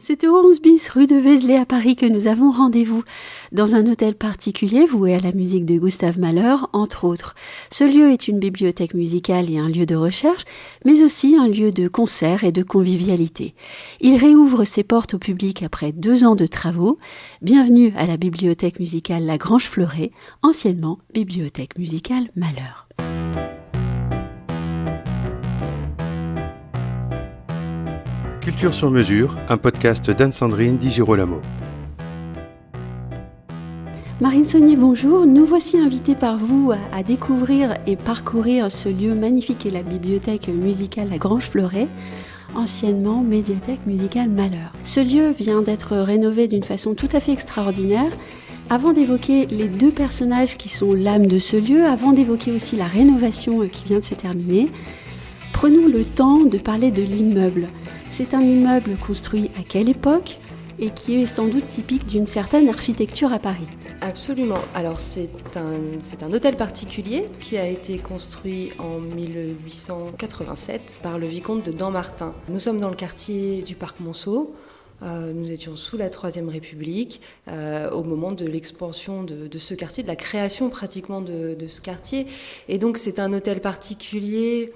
C'est au 11 bis rue de Vézelay à Paris que nous avons rendez-vous dans un hôtel particulier voué à la musique de Gustave Mahler, entre autres. Ce lieu est une bibliothèque musicale et un lieu de recherche, mais aussi un lieu de concert et de convivialité. Il réouvre ses portes au public après 2 ans de travaux. Bienvenue à la bibliothèque musicale La Grange-Fleuret, anciennement bibliothèque musicale Mahler. Culture sur mesure, un podcast d'Anne-Sandrine Di Girolamo. Marine Saunier, bonjour. Nous voici invités par vous à découvrir et parcourir ce lieu magnifique qu'est la bibliothèque musicale La Grange-Fleuret, anciennement médiathèque musicale Mahler. Ce lieu vient d'être rénové d'une façon tout à fait extraordinaire. Avant d'évoquer les 2 personnages qui sont l'âme de ce lieu, avant d'évoquer aussi la rénovation qui vient de se terminer, prenons le temps de parler de l'immeuble. C'est un immeuble construit à quelle époque et qui est sans doute typique d'une certaine architecture à Paris? Absolument. Alors c'est un hôtel particulier qui a été construit en 1887 par le vicomte de Dampmartin. Nous sommes dans le quartier du Parc Monceau. Nous étions sous la Troisième République au moment de l'expansion de ce quartier, de la création pratiquement de ce quartier. Et donc c'est un hôtel particulier,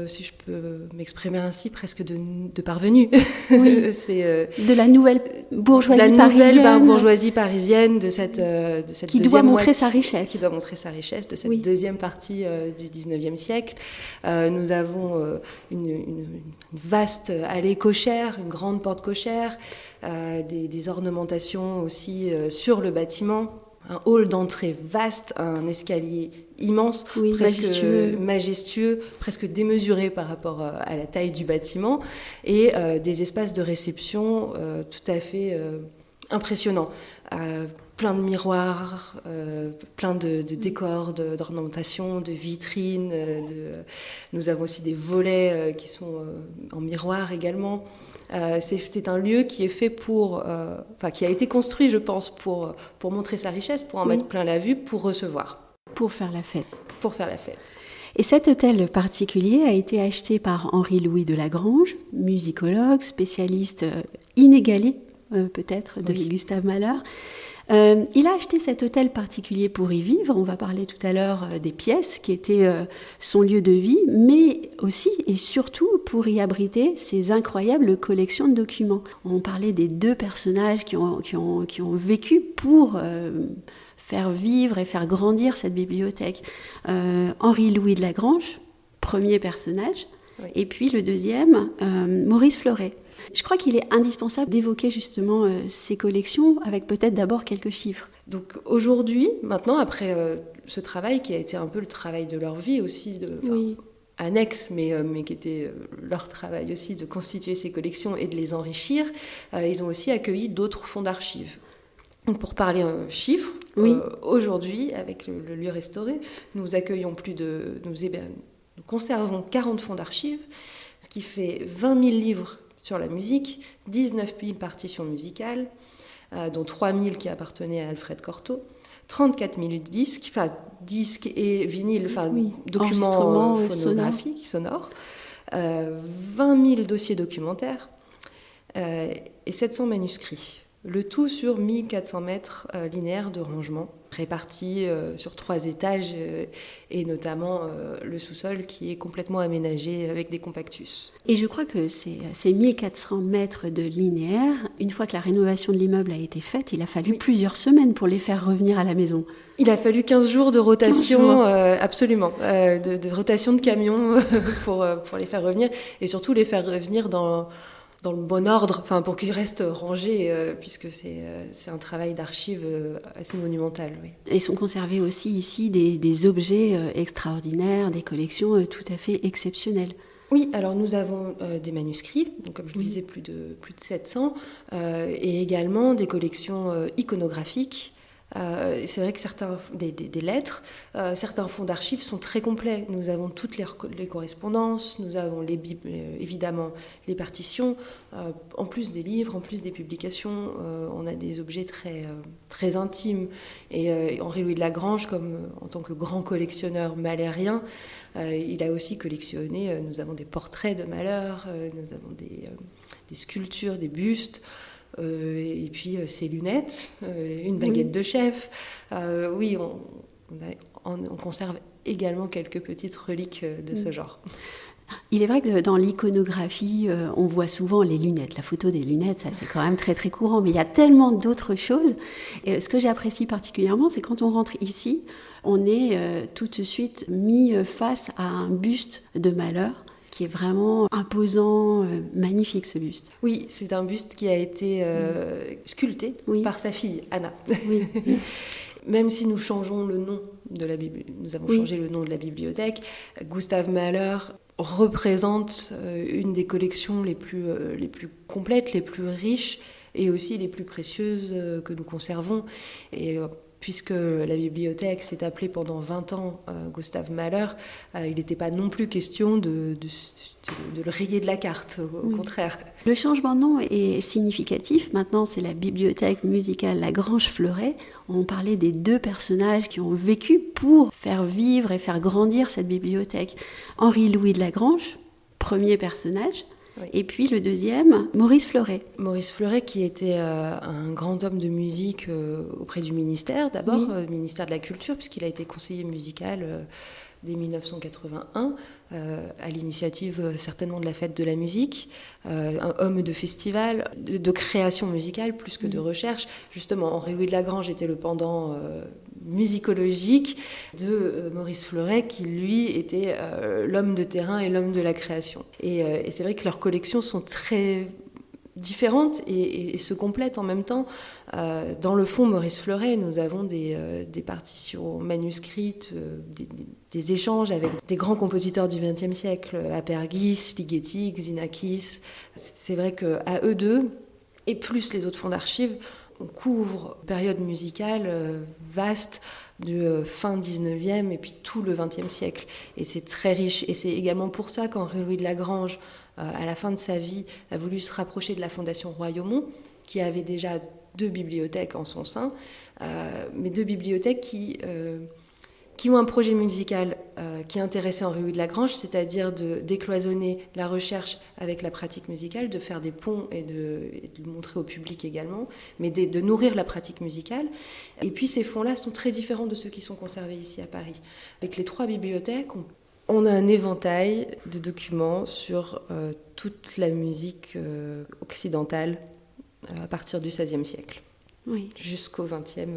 si je peux m'exprimer ainsi, presque de parvenus. Oui. C'est de la nouvelle bourgeoisie parisienne. parisienne. La nouvelle bourgeoisie parisienne de cette qui deuxième doit montrer moitié, sa richesse. Qui doit montrer sa richesse de cette Oui. deuxième partie du 19e siècle. Nous avons une vaste allée cochère, une grande porte cochère, des ornementations aussi sur le bâtiment. Un hall d'entrée vaste, un escalier immense, Oui, presque majestueux, presque démesuré par rapport à la taille du bâtiment, et des espaces de réception tout à fait impressionnants. Plein de miroirs, plein de décors, d'ornementation, de vitrines. Nous avons aussi des volets qui sont en miroir également. C'est un lieu qui est fait qui a été construit, je pense, pour montrer sa richesse, pour en mettre plein la vue, pour recevoir. Pour faire la fête. Pour faire la fête. Et cet hôtel particulier a été acheté par Henri-Louis de Lagrange, musicologue, spécialiste inégalé, peut-être, de Gustave Mahler. Il a acheté cet hôtel particulier pour y vivre. On va parler tout à l'heure des pièces qui étaient son lieu de vie, mais aussi et surtout pour y abriter ses incroyables collections de documents. On parlait des 2 personnages qui ont vécu pour faire vivre et faire grandir cette bibliothèque. Henri-Louis de Lagrange, premier personnage, oui. Et puis le deuxième, Maurice Fleuret. Je crois qu'il est indispensable d'évoquer justement ces collections avec peut-être d'abord quelques chiffres. Donc aujourd'hui, maintenant, après ce travail qui a été un peu le travail de leur vie aussi, annexe, mais qui était leur travail aussi de constituer ces collections et de les enrichir, ils ont aussi accueilli d'autres fonds d'archives. Donc pour parler chiffres, aujourd'hui, avec le lieu restauré, nous conservons 40 fonds d'archives, ce qui fait 20 000 livres sur la musique, 19 000 partitions musicales, dont 3 000 qui appartenaient à Alfred Cortot, 34 000 disques et vinyles, documents phonographiques, sonores, 20 000 dossiers documentaires et 700 manuscrits. Le tout sur 1400 mètres linéaires de rangement, répartis sur 3 étages, et notamment le sous-sol qui est complètement aménagé avec des compactus. Et je crois que ces 1400 mètres de linéaire, une fois que la rénovation de l'immeuble a été faite, il a fallu plusieurs semaines pour les faire revenir à la maison. Il a fallu 15 jours de rotation, absolument, de rotation de camions pour les faire revenir, et surtout les faire revenir dans le bon ordre, pour qu'ils restent rangés, puisque c'est un travail d'archives assez monumental. Oui. Et sont conservés aussi ici des objets extraordinaires, des collections tout à fait exceptionnelles. Oui, alors nous avons des manuscrits, donc comme je le disais, plus de 700, et également des collections iconographiques, C'est vrai que certains des lettres, certains fonds d'archives sont très complets. Nous avons toutes les correspondances, nous avons évidemment les partitions, en plus des livres, en plus des publications, on a des objets très, très intimes. Et Henri-Louis de Lagrange, en tant que grand collectionneur malherien, il a aussi collectionné, nous avons des portraits de Mahler, nous avons des sculptures, des bustes, et puis ses lunettes, une baguette de chef. Oui, on conserve également quelques petites reliques de ce genre. Il est vrai que dans l'iconographie, on voit souvent les lunettes. La photo des lunettes, ça c'est quand même très très courant. Mais il y a tellement d'autres choses. Et ce que j'apprécie particulièrement, c'est quand on rentre ici, on est tout de suite mis face à un buste de Mahler qui est vraiment imposant, magnifique ce buste. Oui, c'est un buste qui a été sculpté par sa fille, Anna. Oui. Même si nous changeons le nom de la bibliothèque, nous avons changé le nom de la bibliothèque, Gustav Mahler représente une des collections les plus complètes, les plus riches et aussi les plus précieuses que nous conservons. Et puisque la bibliothèque s'est appelée pendant 20 ans Gustav Mahler, il n'était pas non plus question de le rayer de la carte, au contraire. Le changement de nom est significatif. Maintenant, c'est la bibliothèque musicale Lagrange Fleuret. On parlait des deux personnages qui ont vécu pour faire vivre et faire grandir cette bibliothèque. Henri-Louis de Lagrange, premier personnage. Oui. Et puis le deuxième, Maurice Fleuret. Maurice Fleuret qui était un grand homme de musique auprès du ministère, d'abord, ministère de la Culture, puisqu'il a été conseiller musical dès 1981, à l'initiative certainement de la Fête de la musique, un homme de festival, de création musicale plus que de recherche. Justement, Henri-Louis de Lagrange était le pendant musicologique de Maurice Fleuret, qui lui était l'homme de terrain et l'homme de la création. Et c'est vrai que leurs collections sont très différentes et se complètent en même temps. Dans le fond Maurice Fleuret, nous avons des partitions manuscrites, des échanges avec des grands compositeurs du XXe siècle, Apergis, Ligeti, Xenakis. C'est vrai qu'à eux deux, et plus les autres fonds d'archives, on couvre une période musicale vaste de fin 19e et puis tout le XXe siècle. Et c'est très riche. Et c'est également pour ça qu'Henri-Louis de Lagrange, à la fin de sa vie, a voulu se rapprocher de la Fondation Royaumont, qui avait déjà 2 bibliothèques en son sein, mais 2 bibliothèques qui ont un projet musical qui intéressait Henri-Louis de Lagrange, c'est-à-dire de décloisonner la recherche avec la pratique musicale, de faire des ponts et de le montrer au public également, mais de nourrir la pratique musicale. Et puis ces fonds-là sont très différents de ceux qui sont conservés ici à Paris. Avec les 3 bibliothèques, on a un éventail de documents sur toute la musique occidentale à partir du XVIe siècle, jusqu'au XXe,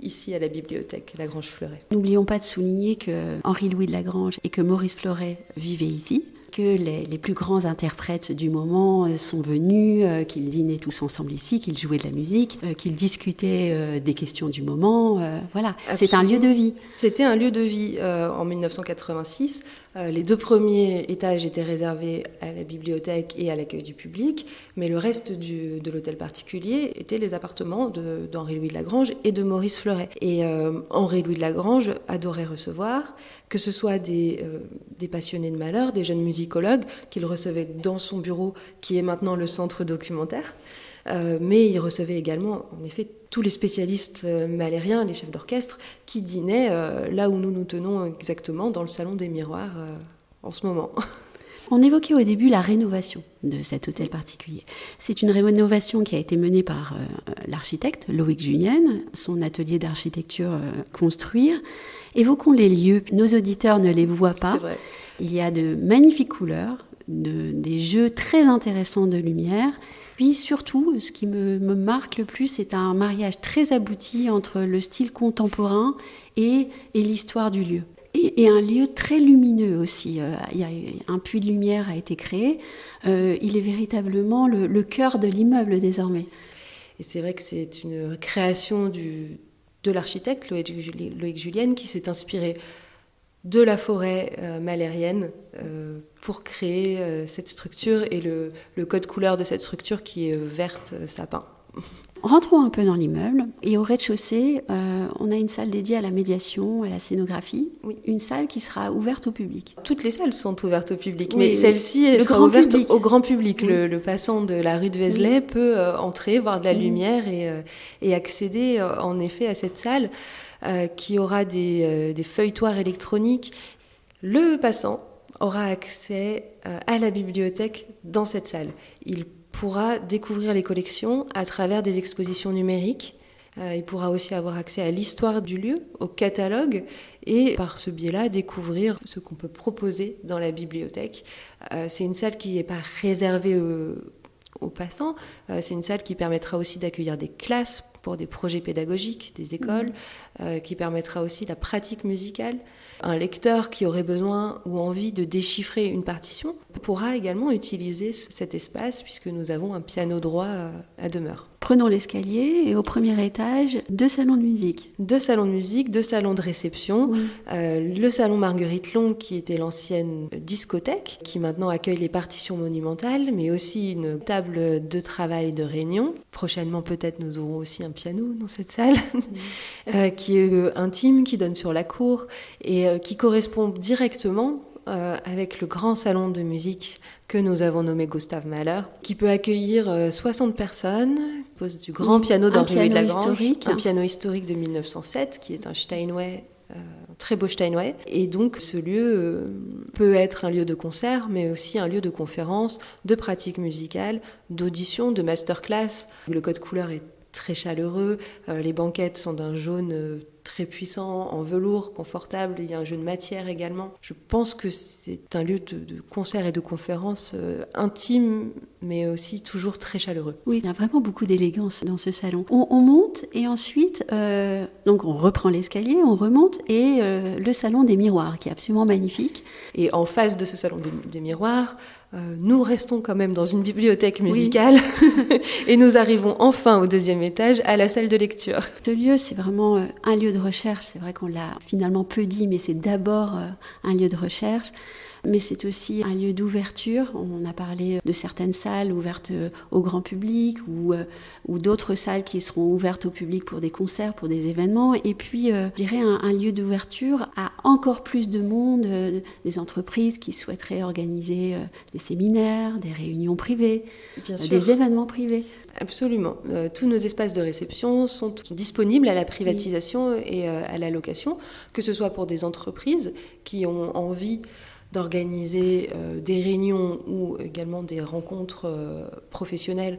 ici à la bibliothèque Lagrange Fleuret. N'oublions pas de souligner que Henri-Louis de Lagrange et que Maurice Fleuret vivaient ici, que les plus grands interprètes du moment sont venus, qu'ils dînaient tous ensemble ici, qu'ils jouaient de la musique, qu'ils discutaient des questions du moment. Voilà, c'est un lieu de vie. C'était un lieu de vie en 1986. Les 2 premiers étages étaient réservés à la bibliothèque et à l'accueil du public, mais le reste de l'hôtel particulier étaient les appartements d'Henri-Louis de Lagrange et de Maurice Fleuret. Et Henri-Louis de Lagrange adorait recevoir, que ce soit des passionnés de Mahler, des jeunes musicologues qu'il recevait dans son bureau, qui est maintenant le centre documentaire. Mais il recevait également, en effet, tous les spécialistes mahlériens, les chefs d'orchestre, qui dînaient là où nous nous tenons exactement, dans le salon des miroirs en ce moment. On évoquait au début la rénovation de cet hôtel particulier. C'est une rénovation qui a été menée par l'architecte Loïc Julienne, son atelier d'architecture Construire. Évoquons les lieux. Nos auditeurs ne les voient pas. C'est vrai. Il y a de magnifiques couleurs, des jeux très intéressants de lumière. Puis surtout, ce qui me marque le plus, c'est un mariage très abouti entre le style contemporain et l'histoire du lieu. Et un lieu très lumineux aussi. Il y a un puits de lumière a été créé. Il est véritablement le cœur de l'immeuble désormais. Et c'est vrai que c'est une création de l'architecte Loïc Julienne qui s'est inspiré de la forêt mahlérienne pour créer cette structure et le code couleur de cette structure qui est verte sapin. Rentrons un peu dans l'immeuble. Et au rez-de-chaussée, on a une salle dédiée à la médiation, à la scénographie. Oui. Une salle qui sera ouverte au public. Toutes les salles sont ouvertes au public, Oui, mais celle-ci sera ouverte public. au grand public. Oui. Le passant de la rue de Vézelay peut entrer, voir de la lumière et accéder en effet à cette salle qui aura des feuilletoirs électroniques. Le passant aura accès à la bibliothèque dans cette salle. Il pourra découvrir les collections à travers des expositions numériques. Il pourra aussi avoir accès à l'histoire du lieu, au catalogue, et par ce biais-là, découvrir ce qu'on peut proposer dans la bibliothèque. C'est une salle qui n'est pas réservée aux passants. C'est une salle qui permettra aussi d'accueillir des classes pour des projets pédagogiques, des écoles, qui permettra aussi la pratique musicale. Un lecteur qui aurait besoin ou envie de déchiffrer une partition pourra également utiliser cet espace puisque nous avons un piano droit à demeure. Prenons l'escalier et au premier étage, 2 salons de musique. 2 salons de musique, 2 salons de réception. Oui. Le salon Marguerite Long qui était l'ancienne discothèque, qui maintenant accueille les partitions monumentales, mais aussi une table de travail de réunion. Prochainement peut-être nous aurons aussi un piano dans cette salle, qui est intime, qui donne sur la cour et qui correspond directement avec le grand salon de musique que nous avons nommé Gustave Mahler, qui peut accueillir 60 personnes, pose du grand piano d'Henri Louis de la Grange, un piano historique de 1907, qui est un Steinway, très beau Steinway. Et donc ce lieu peut être un lieu de concert, mais aussi un lieu de conférence, de pratique musicale, d'audition, de masterclass. Le code couleur est très chaleureux, les banquettes sont d'un jaune très puissant, en velours, confortable, il y a un jeu de matière également. Je pense que c'est un lieu de concert et de conférence intime, mais aussi toujours très chaleureux. Oui, il y a vraiment beaucoup d'élégance dans ce salon. On monte et ensuite, donc on reprend l'escalier, on remonte et le salon des miroirs qui est absolument magnifique. Et en face de ce salon des miroirs, nous restons quand même dans une bibliothèque musicale et nous arrivons enfin au 2e étage à la salle de lecture. Ce lieu, c'est vraiment un lieu de recherche. C'est vrai qu'on l'a finalement peu dit, mais c'est d'abord un lieu de recherche. Mais c'est aussi un lieu d'ouverture. On a parlé de certaines salles ouvertes au grand public ou d'autres salles qui seront ouvertes au public pour des concerts, pour des événements. Et puis, je dirais un lieu d'ouverture à encore plus de monde, des entreprises qui souhaiteraient organiser des séminaires, des réunions privées, des événements privés. Absolument. Tous nos espaces de réception sont disponibles à la privatisation et à la location, que ce soit pour des entreprises qui ont envie d'organiser des réunions ou également des rencontres professionnelles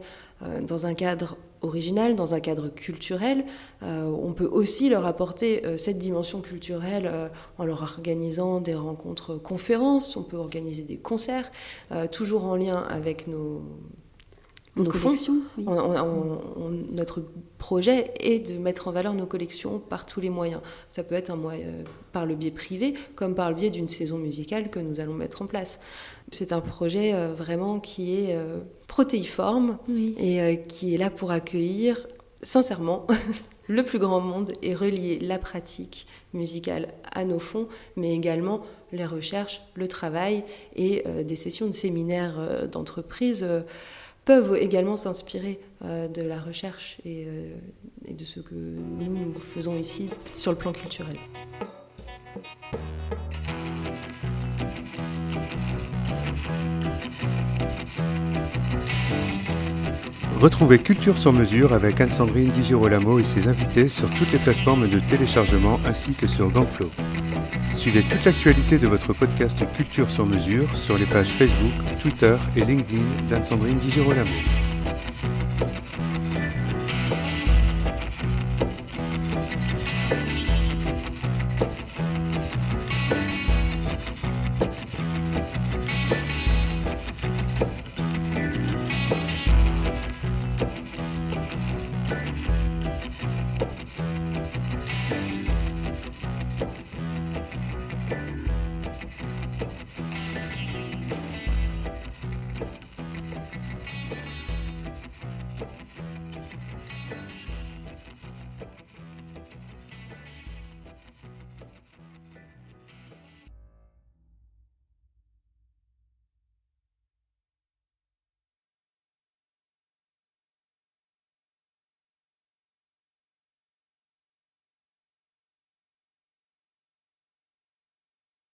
dans un cadre original, dans un cadre culturel. On peut aussi leur apporter cette dimension culturelle en leur organisant des rencontres conférences, on peut organiser des concerts, toujours en lien avec nos fonds. Oui. Notre projet est de mettre en valeur nos collections par tous les moyens. Ça peut être par le biais privé, comme par le biais d'une saison musicale que nous allons mettre en place. C'est un projet vraiment qui est protéiforme et qui est là pour accueillir, sincèrement, le plus grand monde et relier la pratique musicale à nos fonds, mais également les recherches, le travail et des sessions de séminaires d'entreprise peuvent également s'inspirer de la recherche et de ce que nous faisons ici sur le plan culturel. Retrouvez Culture sur mesure avec Anne-Sandrine Di Girolamo et ses invités sur toutes les plateformes de téléchargement ainsi que sur Gangflow. Suivez toute l'actualité de votre podcast Culture sur mesure sur les pages Facebook, Twitter et LinkedIn d'Anne-Sandrine Di Girolamo.